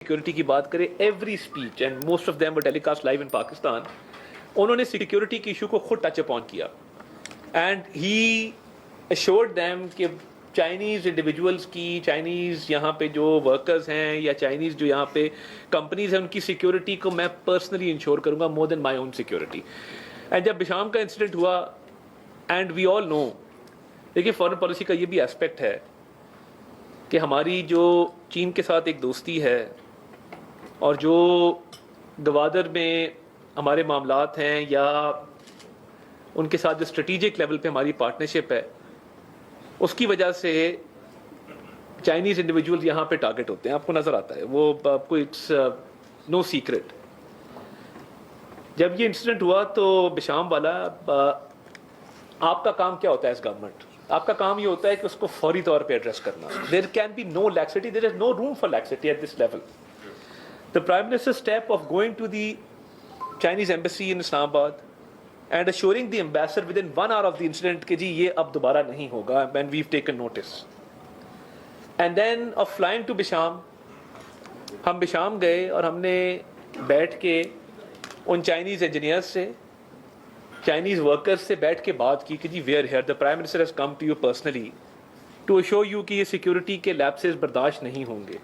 Security की बात करें, every speech and most of them were telecast live in Pakistan, उन्होंने सिक्योरिटी की इशू को खुद टच अपॉन किया एंड ही अश्योर्ड देम कि चाइनीज़ इंडिविजुअल्स की, चाइनीज़ यहाँ पे जो वर्कर्स हैं या चाइनीज़ जो यहाँ पे कंपनीज हैं, उनकी सिक्योरिटी को मैं पर्सनली इंश्योर करूँगा more than my own security. And जब बिशाम का इंसिडेंट हुआ, एंड वी ऑल नो, देखिए फॉरेन पॉलिसी का ये भी एस्पेक्ट है कि हमारी जो चीन के साथ एक दोस्ती है और जो गवादर में हमारे मामलात हैं या उनके साथ जो स्ट्रेटेजिक लेवल पे हमारी पार्टनरशिप है, उसकी वजह से चाइनीज़ इंडिविजुअल यहाँ पे टारगेट होते हैं, आपको नज़र आता है वो, आपको इट्स नो सीक्रेट। जब ये इंसिडेंट हुआ तो बिशाम वाला, आपका काम क्या होता है एज गवर्नमेंट? आपका काम ये होता है कि उसको फौरी तौर पे एड्रेस करना। There can be no laxity, there is no room for laxity at this level. The prime minister step of going to the Chinese embassy in Islamabad and assuring the ambassador within 1 hour of the incident कि जी ये अब दोबारा नहीं होगा, when we've taken notice, and then of flying to Besham, हम बिशाम गए और हमने बैठ के उन चाइनीज़ इंजीनियर्स से, चाइनीज़ वर्कर्स से बैठ के बात की कि जी we are here, the prime minister has come to you personally to assure you कि ये सिक्योरिटी के लैप्सेस बर्दाश्त नहीं होंगे,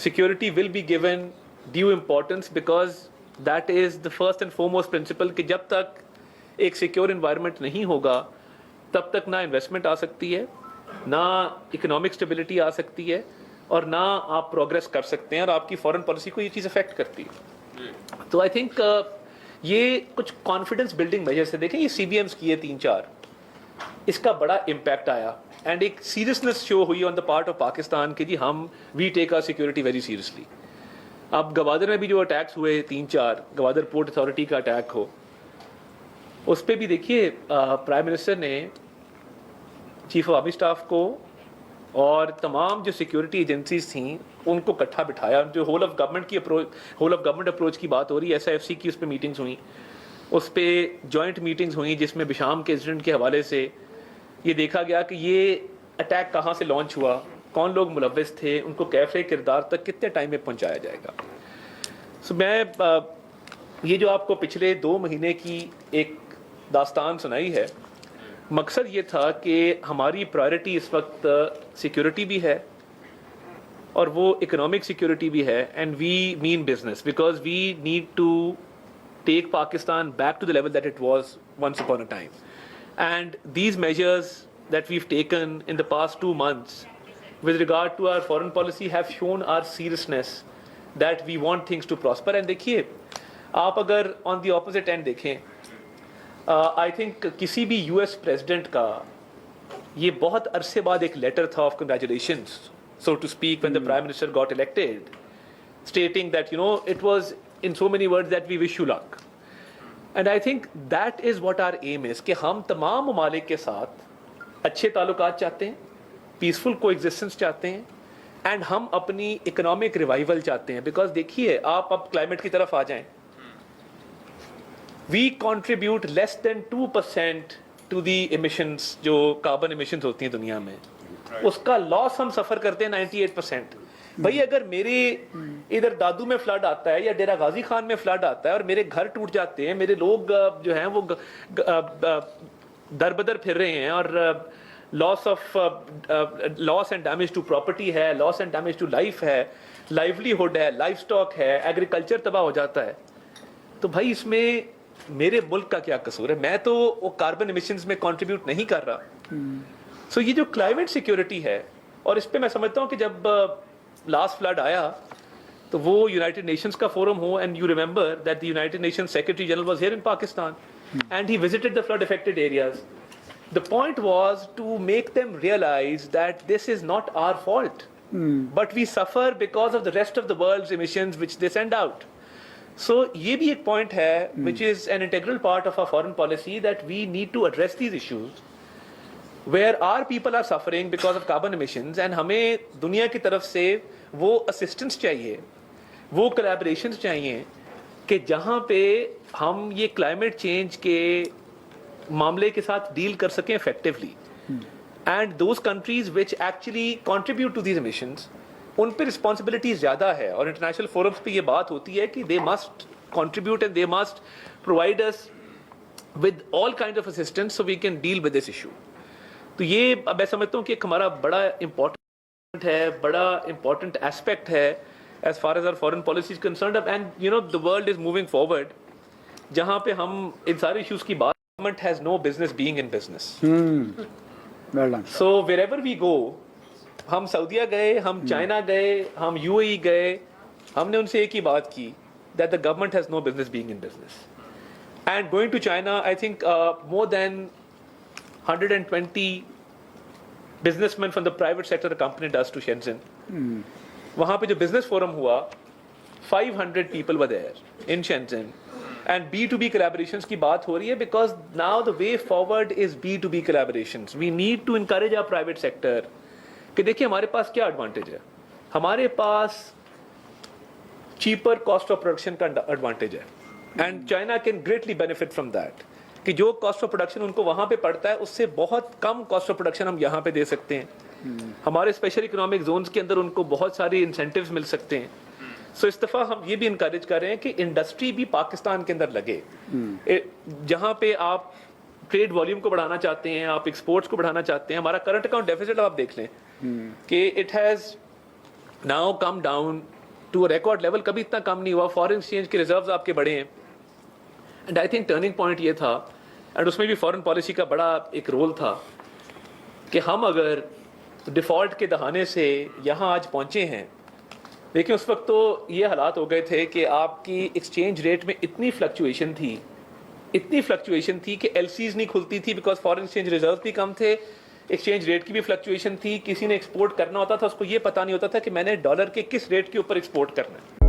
security will be given due importance because that is the first and foremost principle कि जब तक एक सिक्योर इन्वायरमेंट नहीं होगा तब तक ना इन्वेस्टमेंट आ सकती है, ना इकोनॉमिक स्टेबिलिटी आ सकती है, और ना आप प्रोग्रेस कर सकते हैं, और आपकी फॉरेन पॉलिसी को ये चीज़ अफेक्ट करती है। तो आई थिंक ये कुछ कॉन्फिडेंस बिल्डिंग मेजर्स से देखें, ये CBMs किए 3-4, इसका बड़ा इम्पैक्ट आया एंड एक सीरियसनेस शो हुई on the part of Pakistan कि जी हम we take our security very seriously. अब गवादर में भी जो अटैक्स हुए 3-4, गवादर पोर्ट अथॉरिटी का अटैक हो, उस पर भी देखिए प्राइम मिनिस्टर ने चीफ ऑफ आर्मी स्टाफ को और तमाम जो सिक्योरिटी एजेंसीज थी उनको इकट्ठा बिठाया। जो होल ऑफ गवर्नमेंट अप्रोच की बात हो रही है, SIFC की उस पर मीटिंग्स हुई, उस पर जॉइंट मीटिंग्स हुई जिसमें बिशाम के इंसिडेंट के हवाले से ये देखा गया कि ये अटैक कहाँ से लॉन्च हुआ, कौन लोग मुलव्विस थे, उनको कैफे किरदार तक कितने टाइम में पहुंचाया जाएगा। सो मैं ये जो आपको पिछले 2 महीने की एक दास्तान सुनाई है, मकसद ये था कि हमारी प्रायोरिटी इस वक्त सिक्योरिटी भी है और वो इकोनॉमिक सिक्योरिटी भी है, and we mean business because we need to take Pakistan back to the level that it was once upon a time, and these measures that we've taken in the past 2 months with regard to our foreign policy have shown our seriousness that we want things to prosper। and देखिए आप अगर on the opposite end देखें, I think किसी भी US president का ये बहुत अरसे बाद एक letter था of congratulations, so to speak, when the prime minister got elected, stating that you know it was in so many words that we wish you luck, and I think that is what our aim is कि हम तमाम ममालिक के साथ अच्छे ताल्लुकात चाहते हैं, पीसफुल को एग्जिस्टेंस चाहते हैं, एंड हम अपनी इकोनॉमिक रिवाइवल चाहते हैं। बिकॉज देखिए आप अब क्लाइमेट की तरफ आ जाएं, we contribute less than 2% to the emissions, जो कार्बन इमिशंस होती हैं दुनिया में, उसका लॉस हम सफ़र करते हैं 98%। भाई अगर मेरे इधर दादू में फ्लड आता है या डेरा गाजी खान में फ्लड आता है और मेरे घर टूट जाते हैं, मेरे लोग जो हैं वो दर बदर फिर रहे हैं, और loss and damage to property है, loss and damage to life है, लाइवलीहुड है, लाइफ स्टॉक है, एग्रीकल्चर तबाह हो जाता है, तो भाई इसमें मेरे मुल्क का क्या कसूर है? मैं तो वो कार्बन एमिशंस में कंट्रीब्यूट नहीं कर रहा। सो ये जो क्लाइमेट सिक्योरिटी है, और इस पे मैं समझता हूँ कि जब लास्ट फ्लड आया तो वो यूनाइटेड नेशंस का फोरम हो, and you remember that the United Nations secretary general was here in Pakistan and he visited the flood affected areas. The point was to make them realize that this is not our fault, but we suffer because of the rest of the world's emissions which they send out. So ये भी एक point है which is an integral part of our foreign policy, that we need to address these issues where our people are suffering because of carbon emissions, and हमें दुनिया की तरफ से वो assistance चाहिए, वो collaborations चाहिए कि जहाँ पे हम ये climate change के मामले के साथ डील कर सकें effectively, and those countries which actually contribute to these emissions ان پہ رسپانسبلٹی زیادہ ہے, اور انٹرنیشنل فورمز پہ یہ بات ہوتی ہے کہ they must contribute and they must provide us with all kinds of assistance so we can deal with this issue. تو یہ میں سمجھتا ہوں کہ ایک ہمارا بڑا امپورٹنٹ ہے, بڑا امپورٹنٹ ایسپیکٹ ہے as far as our foreign policy is concerned, and you know the world is moving forward جہاں پہ ہم ان سارے ایشوز کی بات, government has no business being in business. So wherever we go, ہم سعودیہ گئے, ہم چائنا گئے, ہم UAE گئے, ہم نے ان سے ایک ہی بات کی that the government has no business being in business. And going to China, I think more than 120 businessmen from the private sector accompanied us to Shenzhen. وہاں پہ جو business forum ہوا, 500 people were there in Shenzhen. And B2B collaborations کی بات ہو رہی ہے because now the way forward is B2B collaborations. We need to encourage our private sector. کہ دیکھیں ہمارے پاس کیا ایڈوانٹیج ہے, ہمارے پاس cheaper cost of production کا advantage ہے, and China can greatly benefit from that. کہ جو cost of production ان کو وہاں پہ پڑتا ہے اس سے بہت کم cost of production ہم یہاں پہ دے سکتے ہیں. ہمارے اسپیشل اکنامک زونز کے اندر ان کو بہت ساری انسینٹیوز مل سکتے ہیں. سو اس دفعہ ہم یہ بھی انکریج کر رہے ہیں کہ انڈسٹری بھی پاکستان کے اندر لگے. جہاں پہ آپ ٹریڈ والیوم کو بڑھانا چاہتے ہیں, آپ ایکسپورٹس کو بڑھانا چاہتے ہیں, ہمارا کرنٹ اکاؤنٹ ڈیفیسٹ آپ دیکھ لیں کہ it has now come down to record level, کبھی اتنا کم نہیں ہوا. فارن ایکسچینج کے ریزروز آپ کے بڑے ہیں, and I think turning point یہ تھا, اینڈ اس میں بھی فارن پالیسی کا بڑا ایک رول تھا کہ ہم اگر ڈیفالٹ کے دہانے سے یہاں آج پہنچے ہیں, لیکن اس وقت تو یہ حالات ہو گئے تھے کہ آپ کی ایکسچینج ریٹ میں اتنی فلکچویشن تھی کہ ایل سیز نہیں کھلتی تھی بیکاز فارن ایکسچینج ریزرو بھی کم تھے, ایکسچینج ریٹ کی بھی فلکچویشن تھی. کسی نے ایکسپورٹ کرنا ہوتا تھا, اس کو یہ پتہ نہیں ہوتا تھا کہ میں نے ڈالر کے کس ریٹ کے اوپر ایکسپورٹ کرنا ہے.